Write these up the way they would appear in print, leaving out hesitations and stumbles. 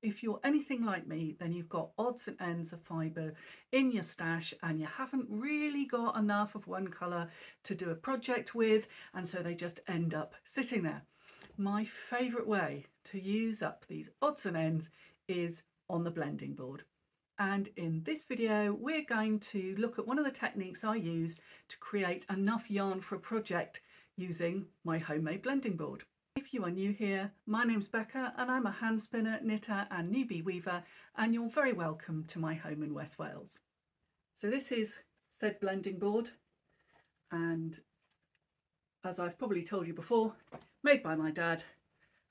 If you're anything like me, then you've got odds and ends of fibre in your stash and you haven't really got enough of one colour to do a project with, and so they just end up sitting there. My favourite way to use up these odds and ends is on the blending board. And in this video, we're going to look at one of the techniques I use to create enough yarn for a project using my homemade blending board. If you are new here, my name's Becca and I'm a hand spinner, knitter and newbie weaver, and you're very welcome to my home in West Wales. So this is said blending board, and as I've probably told you before, made by my dad,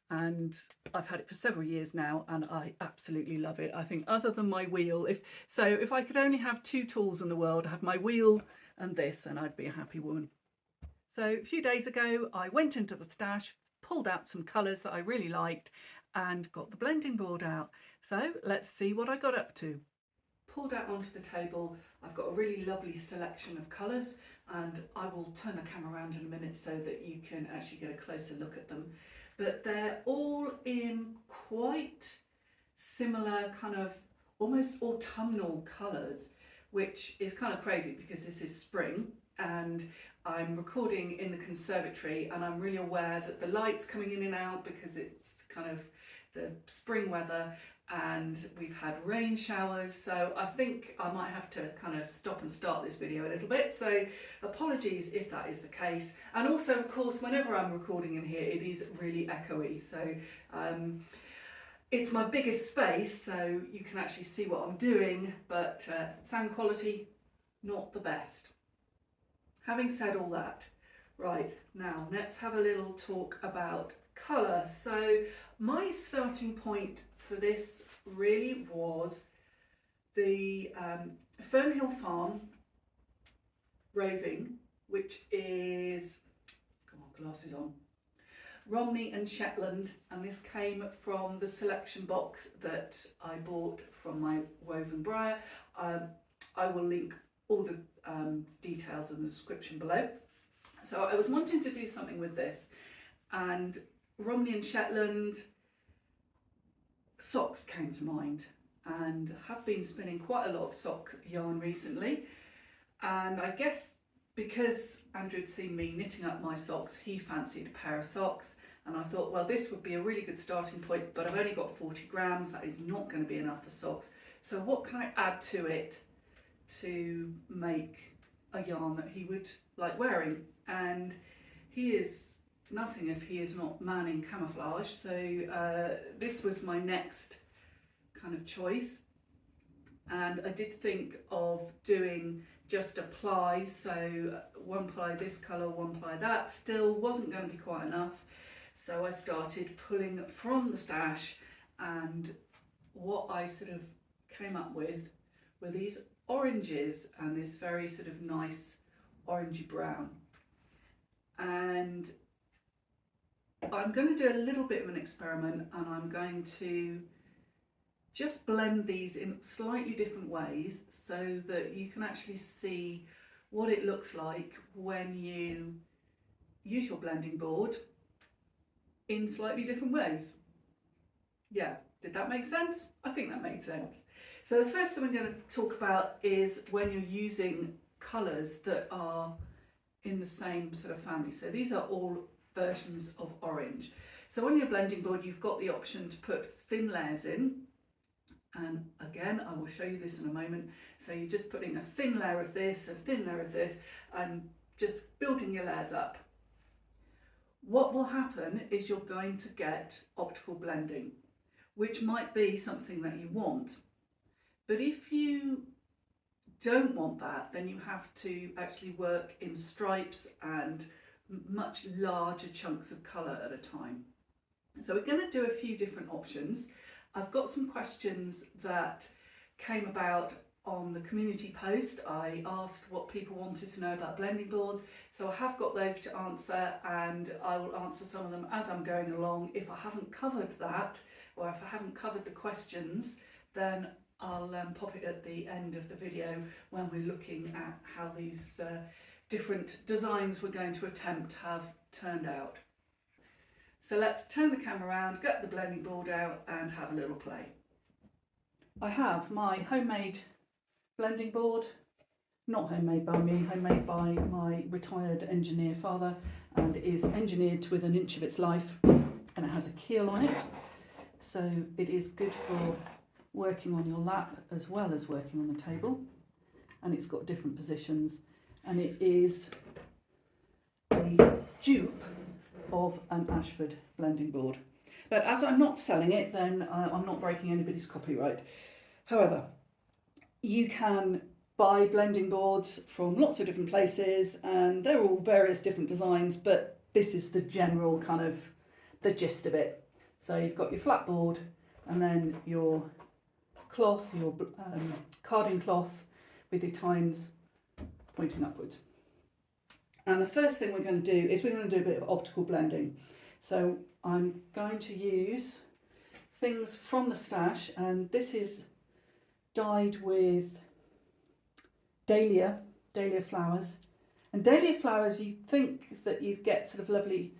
and I've had it for several years now and I absolutely love it. I think other than my wheel, if I could only have two tools in the world, I'd have my wheel and this, and I'd be a happy woman. So a few days ago I went into the stash, pulled out some colours that I really liked and got the blending board out. So let's see what I got up to. Pulled out onto the table, I've got a really lovely selection of colours, and I will turn the camera around in a minute so that you can actually get a closer look at them. But they're all in quite similar kind of almost autumnal colours, which is kind of crazy because this is spring and I'm recording in the conservatory and I'm really aware that the light's coming in and out because it's kind of the spring weather and we've had rain showers, so I think I might have to kind of stop and start this video a little bit, so apologies if that is the case. And also, of course, whenever I'm recording in here it is really echoey, so it's my biggest space so you can actually see what I'm doing, but sound quality not the best. Having said all that, right, now let's have a little talk about colour. So my starting point for this really was the Fernhill Farm roving, which is, come on, glasses on, Romney and Shetland, and this came from the selection box that I bought from my woven briar. I will link all the details in the description below. So I was wanting to do something with this, and Romney and Shetland socks came to mind, and have been spinning quite a lot of sock yarn recently, and I guess because Andrew had seen me knitting up my socks, he fancied a pair of socks, and I thought, well, this would be a really good starting point, but I've only got 40 grams, that is not going to be enough for socks, so what can I add to it to make a yarn that he would like wearing? And he is nothing if he is not manning camouflage, so this was my next kind of choice, and I did think of doing just a ply, so one ply this colour, one ply that. Still wasn't going to be quite enough, so I started pulling from the stash, and what I sort of came up with were these oranges and this very sort of nice orangey brown. And I'm going to do a little bit of an experiment, and I'm going to just blend these in slightly different ways so that you can actually see what it looks like when you use your blending board in slightly different ways. Yeah, did that make sense? I think that made sense. So the first thing I'm going to talk about is when you're using colours that are in the same sort of family. So these are all versions of orange. So on your blending board you've got the option to put thin layers in, and again I will show you this in a moment. So you're just putting a thin layer of this, a thin layer of this, and just building your layers up. What will happen is you're going to get optical blending, which might be something that you want. But if you don't want that, then you have to actually work in stripes and much larger chunks of colour at a time. So we're going to do a few different options. I've got some questions that came about on the community post. I asked what people wanted to know about blending boards, so I have got those to answer, and I will answer some of them as I'm going along. If I haven't covered that, or if I haven't covered the questions, then I'll pop it at the end of the video when we're looking at how these different designs we're going to attempt have turned out. So let's turn the camera around, get the blending board out and have a little play. I have my homemade blending board, not homemade by me, homemade by my retired engineer father, and it is engineered with an inch of its life, and it has a keel on it, so it is good for working on your lap as well as working on the table, and it's got different positions, and it is a dupe of an Ashford blending board. But as I'm not selling it, then I'm not breaking anybody's copyright. However, you can buy blending boards from lots of different places, and they're all various different designs, but this is the general kind of the gist of it. So you've got your flat board, and then your cloth, your carding cloth with your tines pointing upwards. And the first thing we're going to do is we're going to do a bit of optical blending. So I'm going to use things from the stash, and this is dyed with dahlia flowers. And dahlia flowers, you'd think that you'd get sort of lovely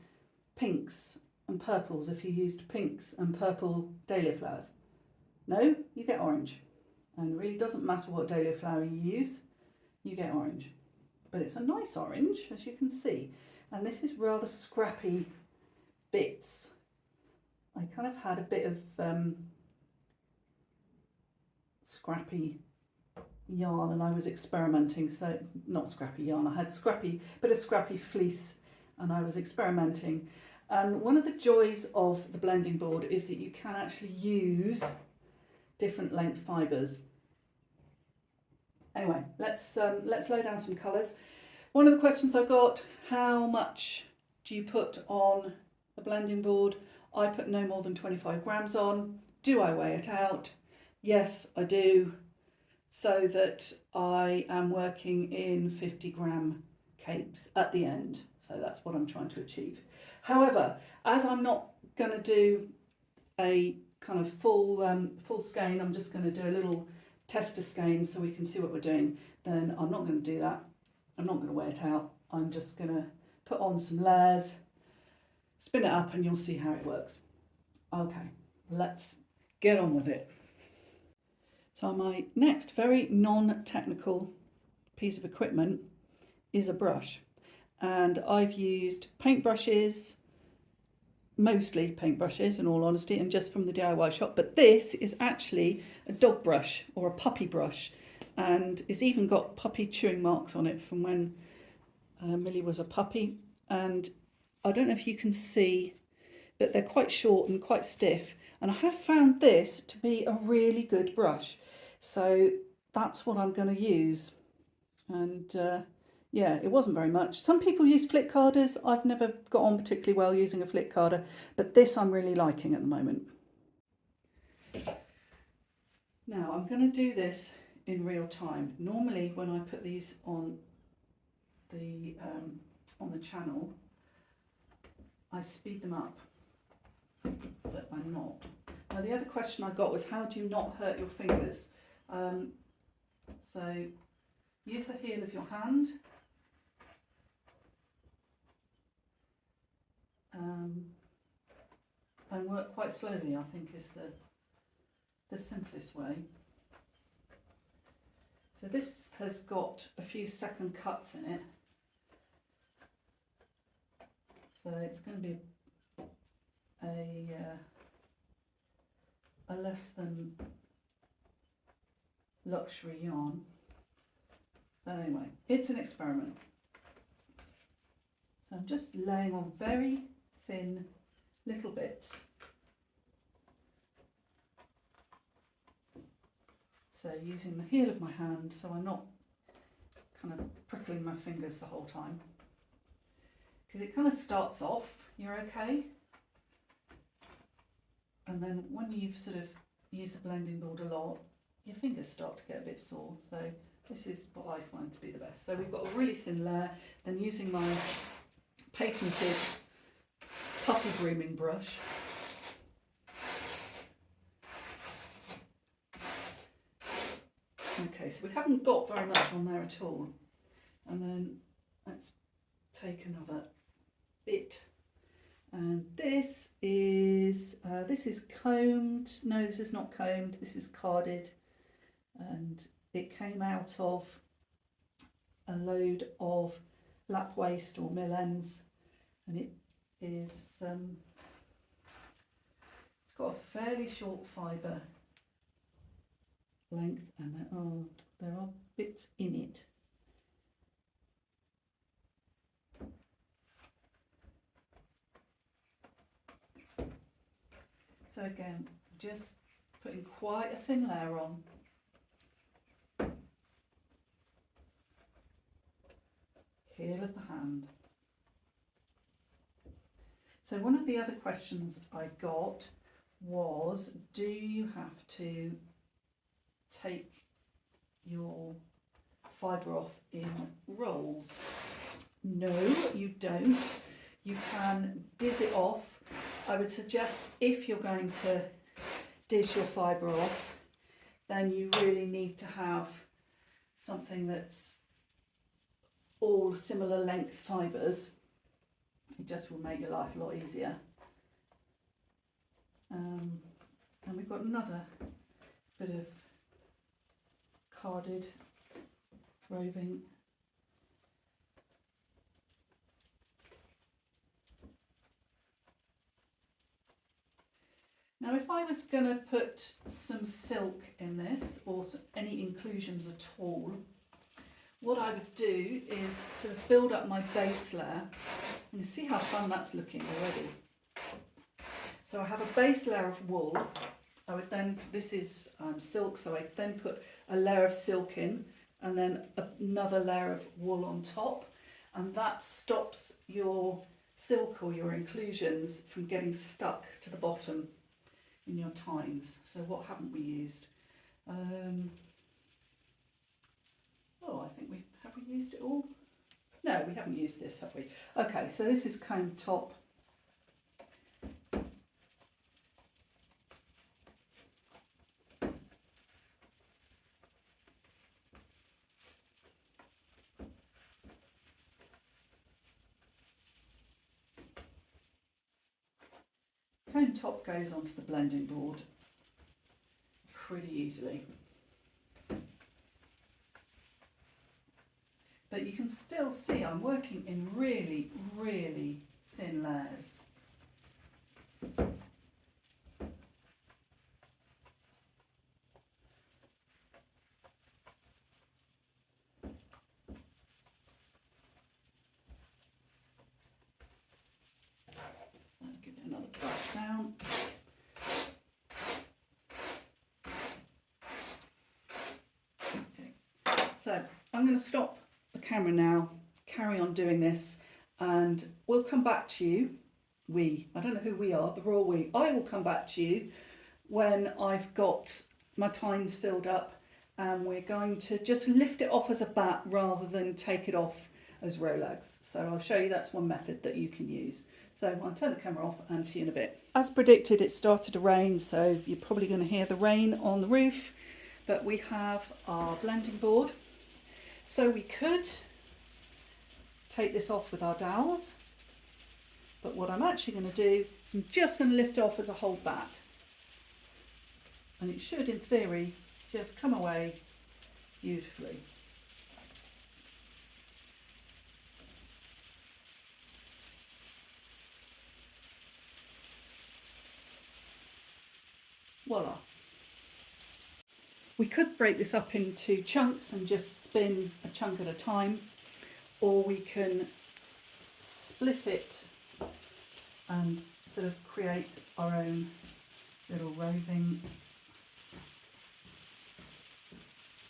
pinks and purples if you used pinks and purple dahlia flowers. No, you get orange. And it really doesn't matter what dahlia flower you use, you get orange. But it's a nice orange, as you can see. And this is rather scrappy bits. I kind of had a bit of scrappy yarn, and I was experimenting. So not scrappy yarn, I had bit of scrappy fleece, and I was experimenting. And one of the joys of the blending board is that you can actually use different length fibres. Anyway, let's lay down some colours. One of the questions I got: how much do you put on a blending board? I put no more than 25 grams on. Do I weigh it out? Yes, I do, so that I am working in 50 gram capes at the end. So that's what I'm trying to achieve. However, as I'm not going to do a kind of full skein, I'm just going to do a little tester skein so we can see what we're doing, then I'm not going to do that. I'm not going to weigh it out. I'm just going to put on some layers, spin it up, and you'll see how it works. Okay, let's get on with it. So my next very non-technical piece of equipment is a brush, and I've used paintbrushes, mostly paintbrushes in all honesty, and just from the DIY shop, but this is actually a dog brush or a puppy brush, and it's even got puppy chewing marks on it from when Millie was a puppy. And I don't know if you can see, but they're quite short and quite stiff, and I have found this to be a really good brush, so that's what I'm going to use. And yeah, it wasn't very much. Some people use flick carders. I've never got on particularly well using a flick carder, but this I'm really liking at the moment. Now I'm going to do this in real time. Normally when I put these on the channel, I speed them up, but I'm not. Now the other question I got was, how do you not hurt your fingers? So use the heel of your hand. And work quite slowly, I think, is the simplest way. So this has got a few second cuts in it, so it's going to be a less than luxury yarn. But anyway, it's an experiment. So I'm just laying on very thin little bits. So using the heel of my hand, so I'm not kind of prickling my fingers the whole time. Because it kind of starts off, you're okay. And then when you've sort of used the blending board a lot, your fingers start to get a bit sore. So this is what I find to be the best. So we've got a really thin layer, then using my patented puppy grooming brush. Okay, so we haven't got very much on there at all. And then let's take another bit And this is combed. No, this is not combed, this is carded, and it came out of a load of lap waste or mill ends, and it is it's got a fairly short fibre length, and there are bits in it. So again, just putting quite a thin layer on. Heel of the hand. So one of the other questions I got was, do you have to take your fibre off in rolls? No, you don't. You can diz it off. I would suggest if you're going to diz your fibre off, then you really need to have something that's all similar length fibres. It just will make your life a lot easier. And we've got another bit of carded roving. Now if I was going to put some silk in this, or any inclusions at all, what I would do is sort of build up my base layer, and you see how fun that's looking already. So I have a base layer of wool. I would then, this is silk, so I then put a layer of silk in, and then another layer of wool on top, and that stops your silk or your inclusions from getting stuck to the bottom in your tines. So what haven't we used? Oh, I think have we used it all? No, we haven't used this, have we? Okay, so this is comb top. Comb top goes onto the blending board pretty easily. But you can still see I'm working in really, really thin layers. So give it another brush down. Okay. So I'm going to stop the camera now, carry on doing this, and we'll come back to you. I don't know who we are, the royal we. I will come back to you when I've got my tines filled up, and we're going to just lift it off as a bat rather than take it off as rolags. So I'll show you that's one method that you can use. So I'll turn the camera off and see you in a bit. As predicted, it started to rain, so you're probably going to hear the rain on the roof, but we have our blending board. So we could take this off with our dowels, but what I'm actually going to do is I'm just going to lift it off as a whole bat, and it should in theory just come away beautifully. Voila. We could break this up into chunks and just spin a chunk at a time, or we can split it and sort of create our own little roving.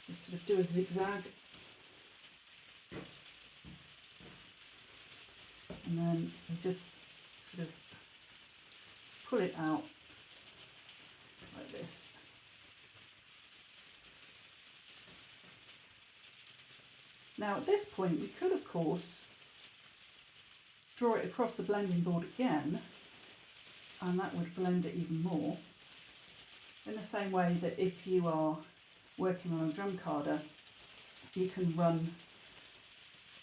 Just sort of do a zigzag, and then we just sort of pull it out like this. Now at this point we could of course draw it across the blending board again, and that would blend it even more, in the same way that if you are working on a drum carder, you can run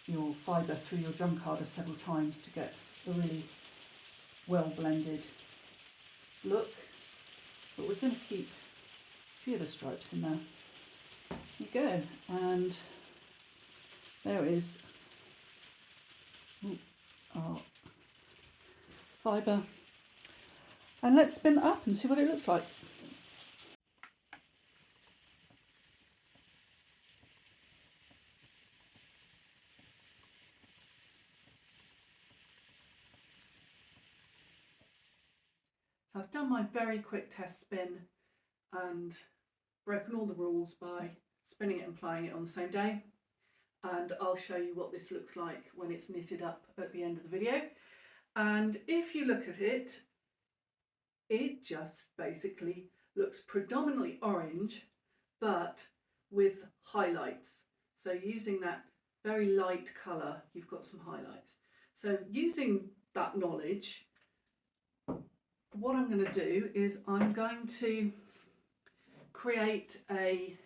your fibre through your drum carder several times to get a well blended look, but we're going to keep a few of the stripes in there. There you go, and there is our fibre, and let's spin it up and see what it looks like. So I've done my very quick test spin and broken all the rules by spinning it and plying it on the same day, and I'll show you what this looks like when it's knitted up at the end of the video. And if you look at it, it just basically looks predominantly orange but with highlights. So using that very light colour, you've got some highlights. So using that knowledge, what I'm going to do is I'm going to create a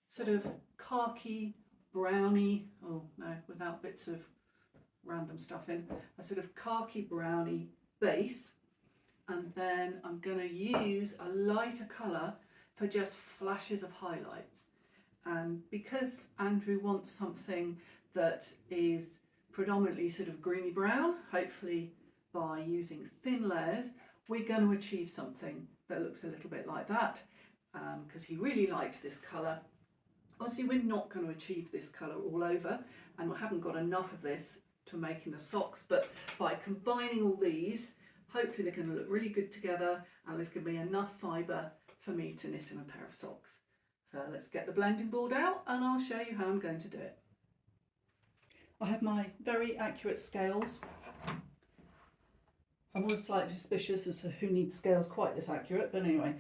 sort of khaki brownie, oh no, without bits of random stuff in, a sort of khaki brownie base, and then I'm going to use a lighter colour for just flashes of highlights. And because Andrew wants something that is predominantly sort of greeny brown, hopefully by using thin layers, we're going to achieve something that looks a little bit like that, because he really liked this colour. Obviously we're not going to achieve this colour all over, and we haven't got enough of this to make in the socks, but by combining all these, hopefully they're going to look really good together, and there's going to be enough fibre for me to knit in a pair of socks. So let's get the blending board out and I'll show you how I'm going to do it. I have my very accurate scales. I'm always slightly suspicious as to who needs scales quite this accurate, but anyway,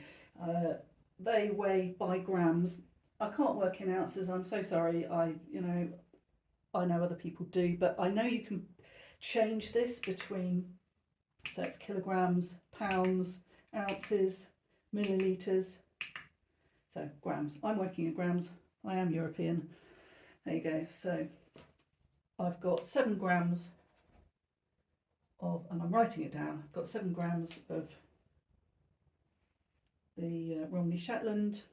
they weigh by grams. I can't work in ounces, I'm so sorry. I know other people do, but I know you can change this between, so it's kilograms, pounds, ounces, millilitres, so grams. I'm working in grams, I am European. There you go. So I've got 7 grams of, and I'm writing it down, I've got 7 grams of the Romney Shetland,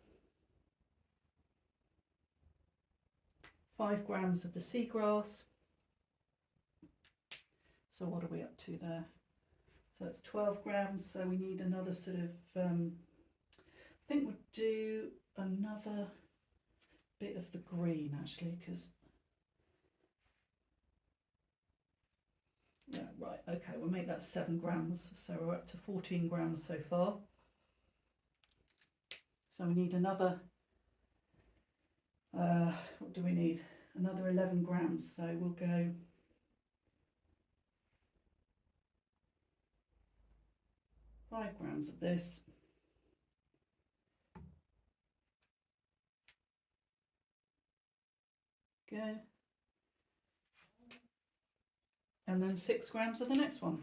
5 grams of the seagrass. So what are we up to there? So it's 12 grams, so we need another sort of, I think we'll do another bit of the green actually, because, yeah, right, okay, we'll make that 7 grams, so we're up to 14 grams so far. So we need another, what do we need? Another 11 grams, so we'll go five grams of this. Go. And then 6 grams of the next one.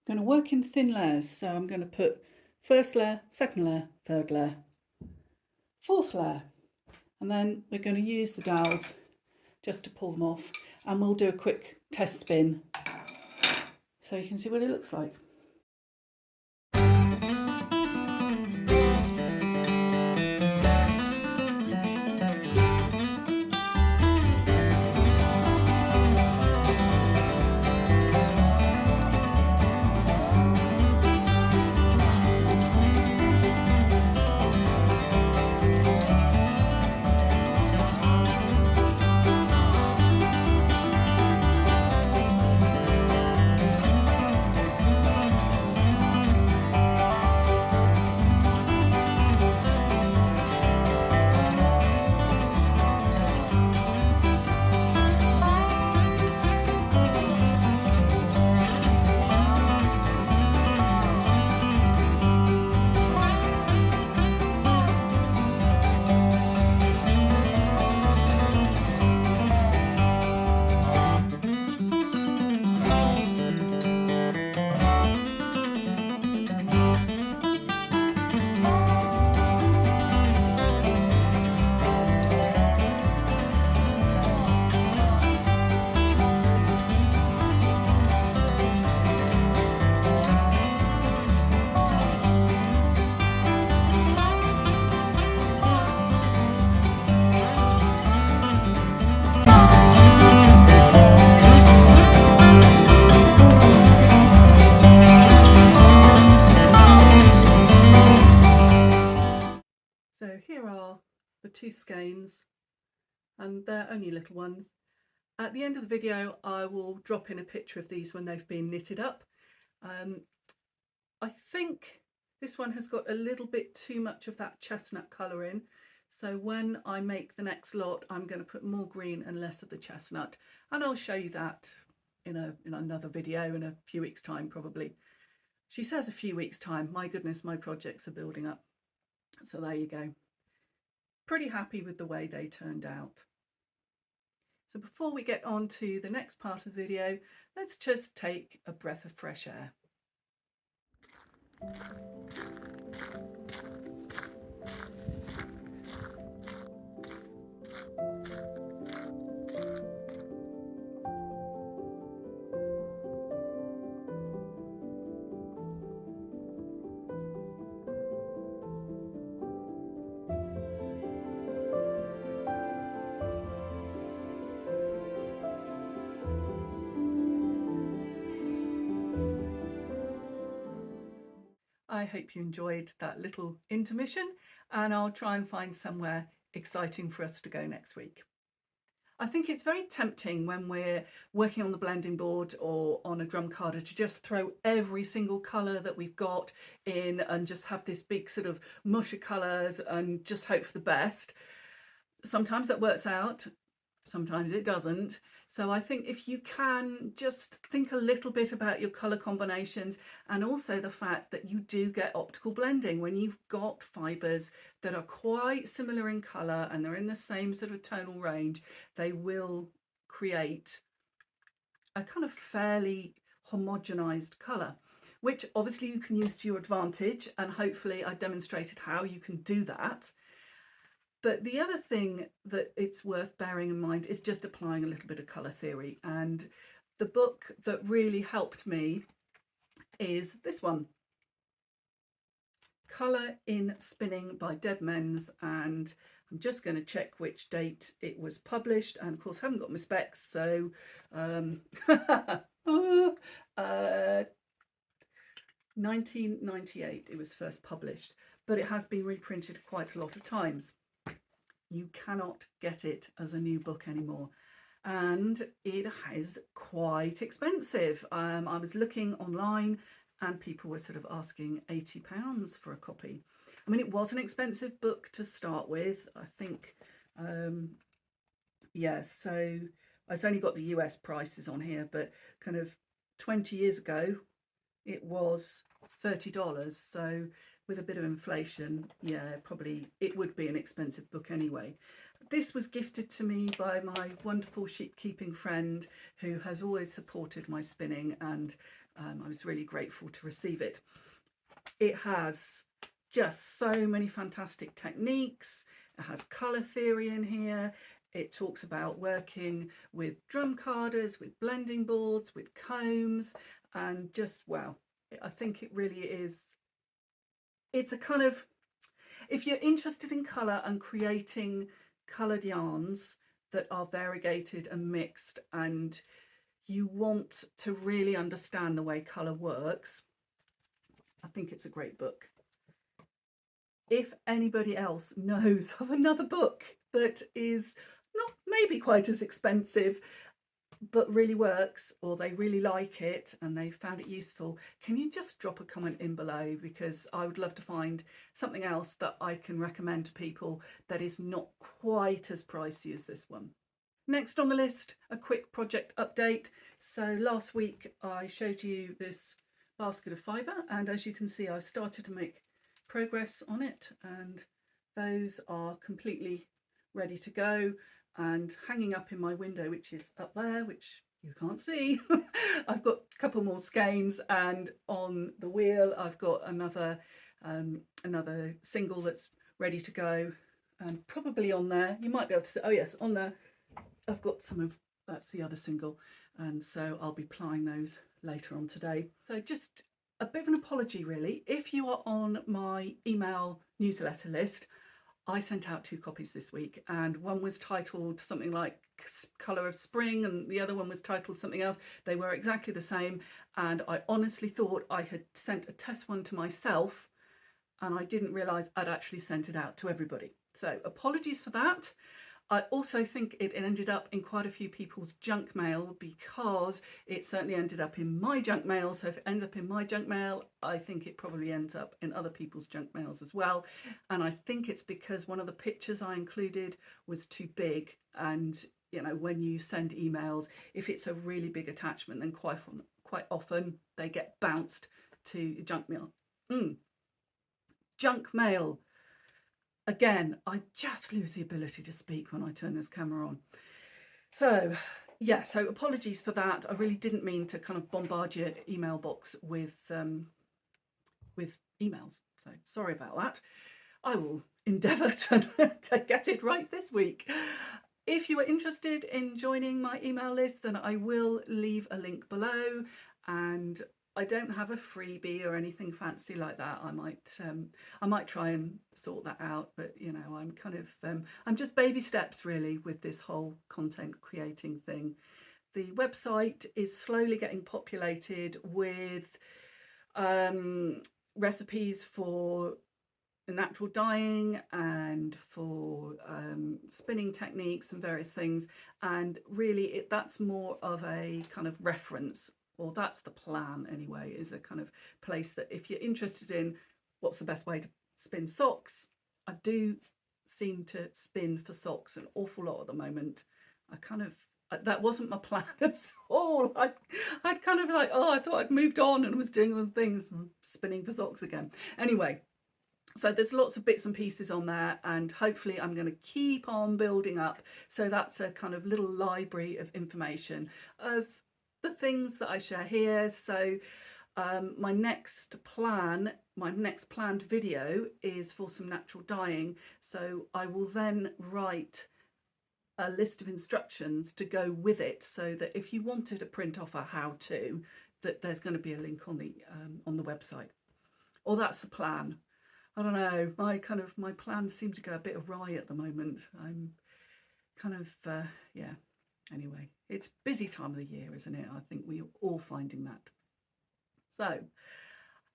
I'm going to work in thin layers, so I'm going to put first layer, second layer, third layer, fourth layer, and then we're going to use the dowels just to pull them off, and we'll do a quick test spin so you can see what it looks like. the 2 skeins, and they're only little ones. At the end of the video I will drop in a picture of these when they've been knitted up. I think this one has got a little bit too much of that chestnut colour in, so when I make the next lot I'm going to put more green and less of the chestnut, and I'll show you that in another video in a few weeks time probably. She says a few weeks time, my goodness, my projects are building up. So there you go. Pretty happy with the way they turned out. So before we get on to the next part of the video, let's just take a breath of fresh air. I hope you enjoyed that little intermission, and I'll try and find somewhere exciting for us to go next week. I think it's very tempting when we're working on the blending board or on a drum carder to just throw every single colour that we've got in and just have this big sort of mush of colours and just hope for the best. Sometimes that works out, sometimes it doesn't. So I think if you can just think a little bit about your colour combinations, and also the fact that you do get optical blending when you've got fibres that are quite similar in colour and they're in the same sort of tonal range, they will create a kind of fairly homogenised colour, which obviously you can use to your advantage, and hopefully I demonstrated how you can do that. But the other thing that it's worth bearing in mind is just applying a little bit of colour theory. And the book that really helped me is this one, Colour in Spinning by Menz. And I'm just going to check which date it was published. And of course, I haven't got my specs, so 1998 it was first published, but it has been reprinted quite a lot of times. You cannot get it as a new book anymore, and it is quite expensive. I was looking online and people were sort of asking £80 for a copy. I mean, it was an expensive book to start with, I think. Yeah, so I've only got the US prices on here, but kind of 20 years ago it was $30, so with a bit of inflation, yeah, probably it would be an expensive book anyway. This was gifted to me by my wonderful sheep keeping friend who has always supported my spinning, and I was really grateful to receive it. It has just so many fantastic techniques. It has colour theory in here. It talks about working with drum carders, with blending boards, with combs, and just, wow, I think it really is. It's a kind of, if you're interested in colour and creating coloured yarns that are variegated and mixed, and you want to really understand the way colour works, I think it's a great book. If anybody else knows of another book that is not maybe quite as expensive but really works, or they really like it and they found it useful, can you just drop a comment in below, because I would love to find something else that I can recommend to people that is not quite as pricey as this one. Next on the list, a quick project update. So last week I showed you this basket of fibre, and as you can see I've started to make progress on it, and those are completely ready to go and hanging up in my window, which is up there, which you can't see. I've got a couple more skeins, and on the wheel I've got another single that's ready to go, and probably on there you might be able to see, oh yes, on there I've got some of, that's the other single, and so I'll be plying those later on today. So just a bit of an apology really. If you are on my email newsletter list, I sent out 2 copies this week, and one was titled something like Colour of Spring and the other one was titled something else. They were exactly the same, and I honestly thought I had sent a test one to myself and I didn't realise I'd actually sent it out to everybody. So apologies for that. I also think it ended up in quite a few people's junk mail, because it certainly ended up in my junk mail. So if it ends up in my junk mail, I think it probably ends up in other people's junk mails as well. And I think it's because one of the pictures I included was too big. And, you know, when you send emails, if it's a really big attachment, then quite often they get bounced to junk mail. Junk mail. Again, I just lose the ability to speak when I turn this camera on. So yeah, so apologies for that. I really didn't mean to kind of bombard your email box with emails. So sorry about that. I will endeavour to get it right this week. If you are interested in joining my email list, then I will leave a link below, and I don't have a freebie or anything fancy like that. I might try and sort that out, but you know, I'm kind of I'm just baby steps really with this whole content creating thing. The website is slowly getting populated with recipes for natural dyeing and for spinning techniques and various things, and really that's more of a kind of reference, or that's the plan anyway, is a kind of place that if you're interested in what's the best way to spin socks. I do seem to spin for socks an awful lot at the moment. That wasn't my plan at all. I'd kind of like, I thought I'd moved on and was doing other things and spinning for socks again. Anyway, so there's lots of bits and pieces on there, and hopefully I'm going to keep on building up. So that's a kind of little library of information of the things that I share here. So my next planned video is for some natural dyeing. So I will then write a list of instructions to go with it, so that if you wanted to print off a how-to, that there's going to be a link on the website. Or that's the plan. I don't know, my plans seem to go a bit awry at the moment. I'm kind of, yeah, anyway, it's busy time of the year, isn't it? I think we're all finding that. So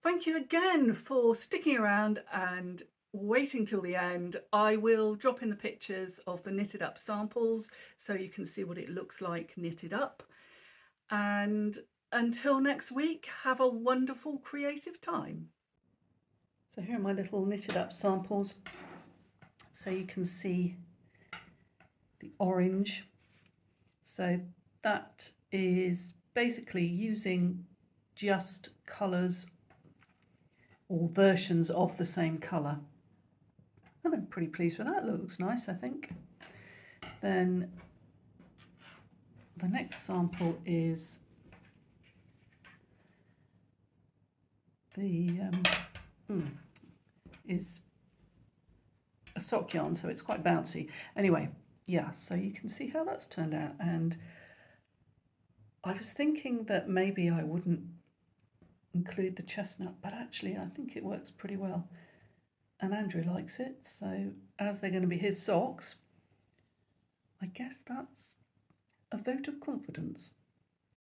thank you again for sticking around and waiting till the end. I will drop in the pictures of the knitted up samples so you can see what it looks like knitted up. And until next week, have a wonderful creative time. So here are my little knitted up samples. So you can see the orange. So that is basically using just colours or versions of the same colour. And I'm pretty pleased with that. It looks nice, I think. Then the next sample is is a sock yarn, so it's quite bouncy. Anyway, yeah, so you can see how that's turned out. And I was thinking that maybe I wouldn't include the chestnut, but actually I think it works pretty well. And Andrew likes it, so as they're going to be his socks, I guess that's a vote of confidence.